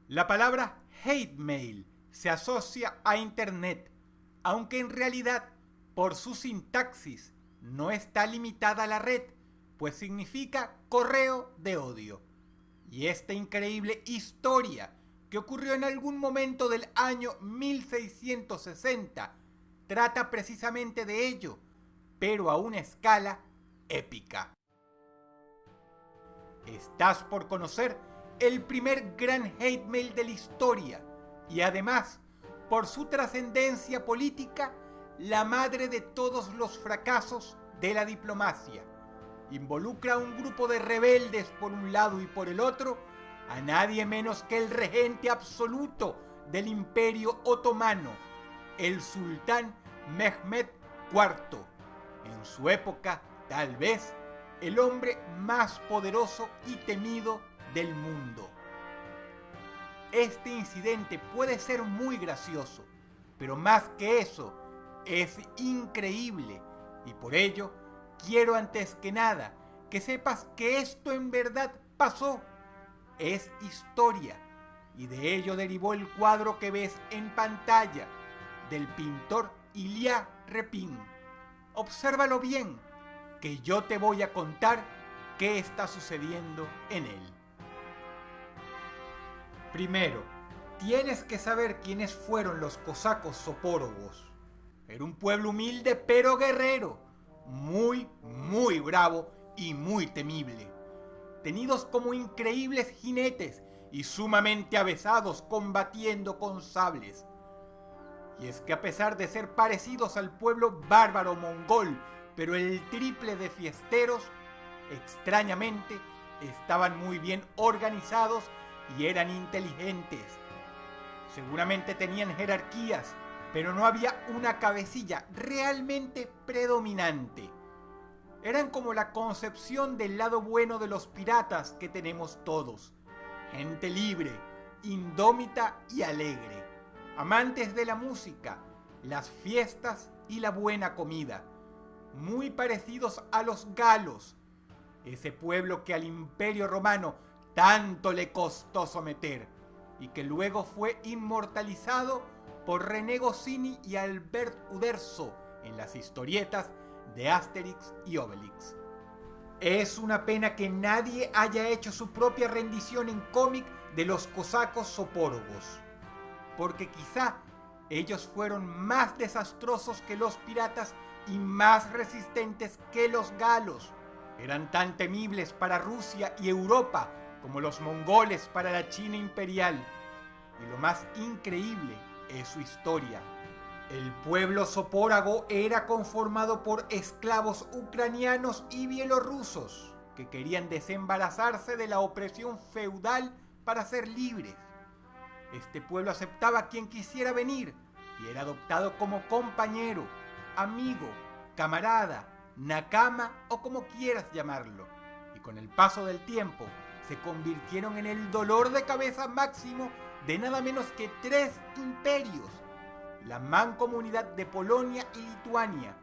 La palabra hate mail se asocia a Internet, aunque en realidad, por su sintaxis, no está limitada a la red, pues significa correo de odio. Y esta increíble historia, que ocurrió en algún momento del año 1660, trata precisamente de ello, pero a una escala épica. Estás por conocer el primer gran hate mail de la historia y además, por su trascendencia política, la madre de todos los fracasos de la diplomacia. Involucra a un grupo de rebeldes por un lado y por el otro a nadie menos que el regente absoluto del Imperio Otomano, el sultán Mehmed IV. En su época, tal vez, el hombre más poderoso y temido del mundo. Este incidente puede ser muy gracioso, pero más que eso, es increíble y por ello quiero antes que nada que sepas que esto en verdad pasó. Es historia y de ello derivó el cuadro que ves en pantalla del pintor Ilya Repin. Obsérvalo bien, que yo te voy a contar qué está sucediendo en él. Primero, tienes que saber quiénes fueron los cosacos sopórogos. Era un pueblo humilde pero guerrero, muy bravo y muy temible, tenidos como increíbles jinetes y sumamente avesados combatiendo con sables. Y es que a pesar de ser parecidos al pueblo bárbaro mongol, pero el triple de fiesteros, extrañamente estaban muy bien organizados y eran inteligentes. Seguramente tenían jerarquías, pero no había una cabecilla realmente predominante. Eran como la concepción del lado bueno de los piratas que tenemos todos. Gente libre, indómita y alegre. Amantes de la música, las fiestas y la buena comida. Muy parecidos a los galos, ese pueblo que al Imperio Romano tanto le costó someter y que luego fue inmortalizado por René Goscinny y Albert Uderzo en las historietas de Asterix y Obelix. Es una pena que nadie haya hecho su propia rendición en cómic de los cosacos sopórogos, porque quizá ellos fueron más desastrosos que los piratas y más resistentes que los galos. Eran tan temibles para Rusia y Europa como los mongoles para la China imperial. Y lo más increíble es su historia. El pueblo sopórago era conformado por esclavos ucranianos y bielorrusos que querían desembarazarse de la opresión feudal para ser libres. Este pueblo aceptaba a quien quisiera venir y era adoptado como compañero, amigo, camarada, nakama o como quieras llamarlo. Y con el paso del tiempo se convirtieron en el dolor de cabeza máximo de nada menos que 3 imperios: la mancomunidad de Polonia y Lituania,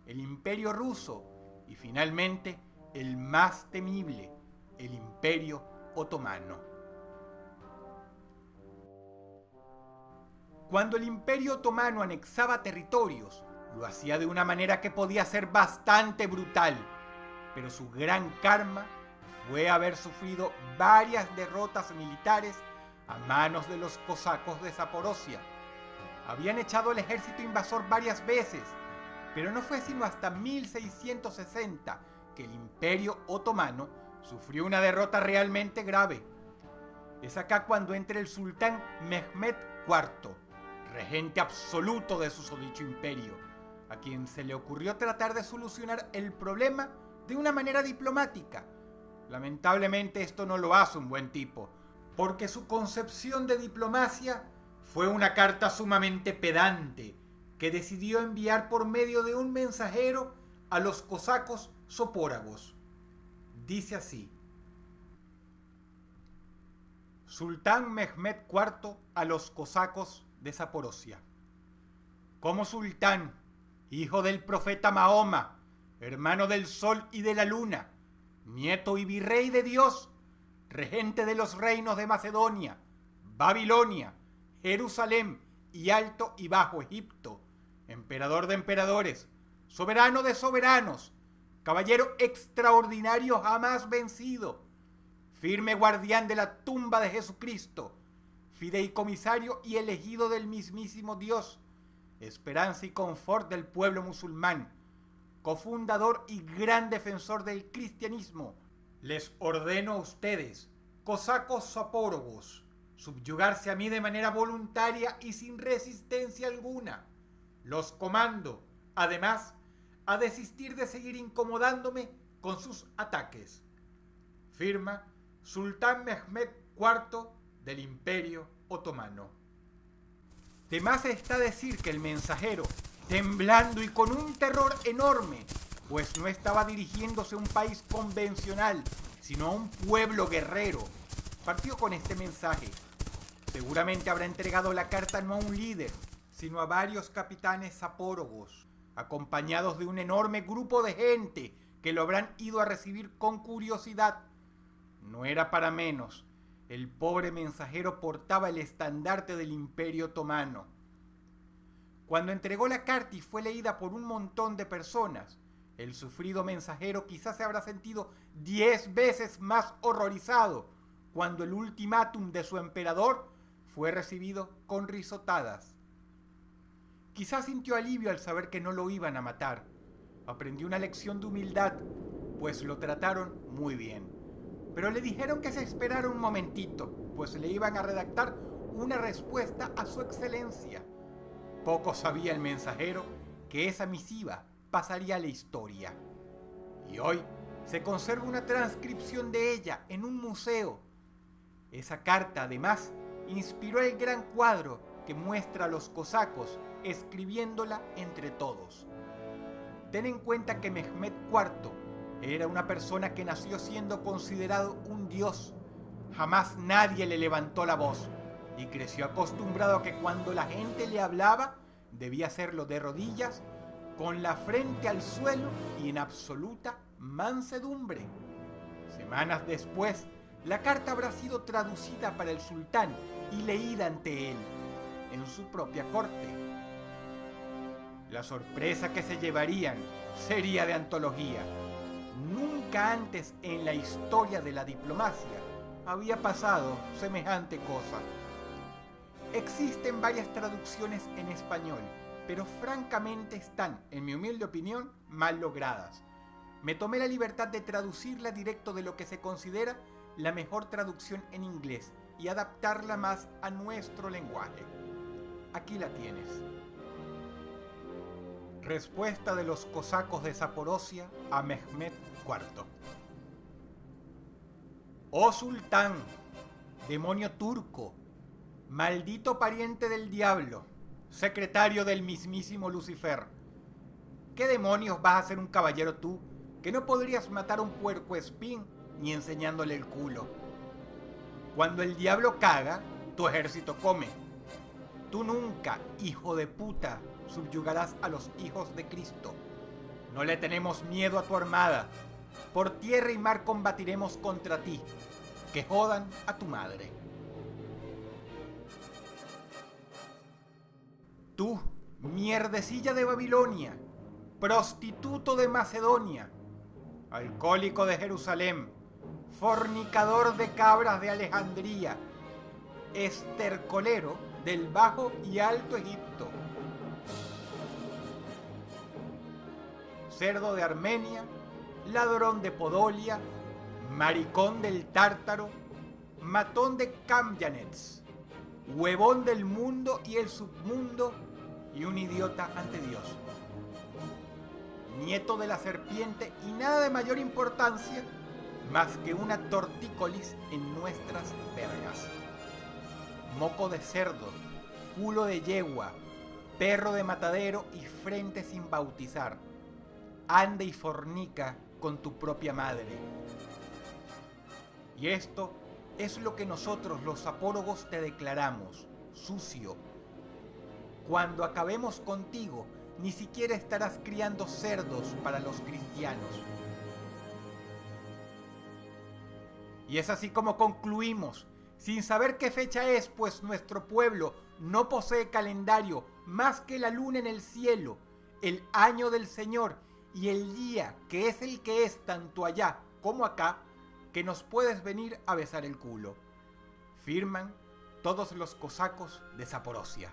el Imperio Ruso y finalmente el más temible, el Imperio Otomano. Cuando el Imperio Otomano anexaba territorios, lo hacía de una manera que podía ser bastante brutal, pero su gran karma fue haber sufrido varias derrotas militares a manos de los cosacos de Zaporozhia. Habían echado al ejército invasor varias veces, pero no fue sino hasta 1660 que el Imperio Otomano sufrió una derrota realmente grave. Es acá cuando entra el sultán Mehmed IV, regente absoluto de susodicho imperio, a quien se le ocurrió tratar de solucionar el problema de una manera diplomática. Lamentablemente esto no lo hace un buen tipo, porque su concepción de diplomacia fue una carta sumamente pedante que decidió enviar por medio de un mensajero a los cosacos sopóragos. Dice así: Sultán Mehmed IV a los cosacos de Zaporozhia. Como sultán, hijo del profeta Mahoma, hermano del sol y de la luna, nieto y virrey de Dios, regente de los reinos de Macedonia, Babilonia, Jerusalén y Alto y Bajo Egipto, emperador de emperadores, soberano de soberanos, caballero extraordinario jamás vencido, firme guardián de la tumba de Jesucristo, fideicomisario y elegido del mismísimo Dios, esperanza y confort del pueblo musulmán, cofundador y gran defensor del cristianismo, les ordeno a ustedes, cosacos zapórogos, subyugarse a mí de manera voluntaria y sin resistencia alguna. Los comando, además, a desistir de seguir incomodándome con sus ataques. Firma Sultán Mehmed IV del Imperio Otomano. De más está decir que el mensajero, temblando y con un terror enorme, pues no estaba dirigiéndose a un país convencional, sino a un pueblo guerrero, partió con este mensaje. Seguramente habrá entregado la carta no a un líder, sino a varios capitanes zapórogos, acompañados de un enorme grupo de gente que lo habrán ido a recibir con curiosidad. No era para menos. El pobre mensajero portaba el estandarte del Imperio Otomano. Cuando entregó la carta y fue leída por un montón de personas, el sufrido mensajero quizás se habrá sentido 10 veces más horrorizado cuando el ultimátum de su emperador fue recibido con risotadas. Quizás sintió alivio al saber que no lo iban a matar. Aprendió una lección de humildad, pues lo trataron muy bien. Pero le dijeron que se esperara un momentito, pues le iban a redactar una respuesta a su excelencia. Poco sabía el mensajero que esa misiva pasaría a la historia. Y hoy se conserva una transcripción de ella en un museo. Esa carta, además, inspiró el gran cuadro que muestra a los cosacos escribiéndola entre todos. Ten en cuenta que Mehmed IV era una persona que nació siendo considerado un dios. Jamás nadie le levantó la voz y creció acostumbrado a que cuando la gente le hablaba debía hacerlo de rodillas, con la frente al suelo y en absoluta mansedumbre. Semanas después, la carta habrá sido traducida para el sultán y leída ante él, en su propia corte. La sorpresa que se llevarían sería de antología. Nunca antes en la historia de la diplomacia había pasado semejante cosa. Existen varias traducciones en español, pero francamente están, en mi humilde opinión, mal logradas. Me tomé la libertad de traducirla directo de lo que se considera la mejor traducción en inglés y adaptarla más a nuestro lenguaje. Aquí la tienes. Respuesta de los cosacos de Zaporozhia a Mehmed IV. Oh sultán, demonio turco, maldito pariente del diablo, secretario del mismísimo Lucifer. ¿Qué demonios vas a ser un caballero tú, que no podrías matar a un puercoespín ni enseñándole el culo? Cuando el diablo caga, tu ejército come. Tú nunca, hijo de puta, subyugarás a los hijos de Cristo. No le tenemos miedo a tu armada. Por tierra y mar combatiremos contra ti. Que jodan a tu madre. Tú, mierdecilla de Babilonia, prostituto de Macedonia, alcohólico de Jerusalén, fornicador de cabras de Alejandría, estercolero del Bajo y Alto Egipto, cerdo de Armenia, ladrón de Podolia, maricón del Tártaro, matón de Kamjanets, huevón del mundo y el submundo y un idiota ante Dios. Nieto de la serpiente y nada de mayor importancia más que una tortícolis en nuestras vergas. Moco de cerdo, culo de yegua, perro de matadero y frente sin bautizar. Anda y fornica con tu propia madre. Y esto es lo que nosotros los zapórogos te declaramos, sucio. Cuando acabemos contigo, ni siquiera estarás criando cerdos para los cristianos. Y es así como concluimos sin saber qué fecha es, pues nuestro pueblo no posee calendario más que la luna en el cielo, el año del Señor y el día que es tanto allá como acá, que nos puedes venir a besar el culo. Firman todos los cosacos de Zaporozhia.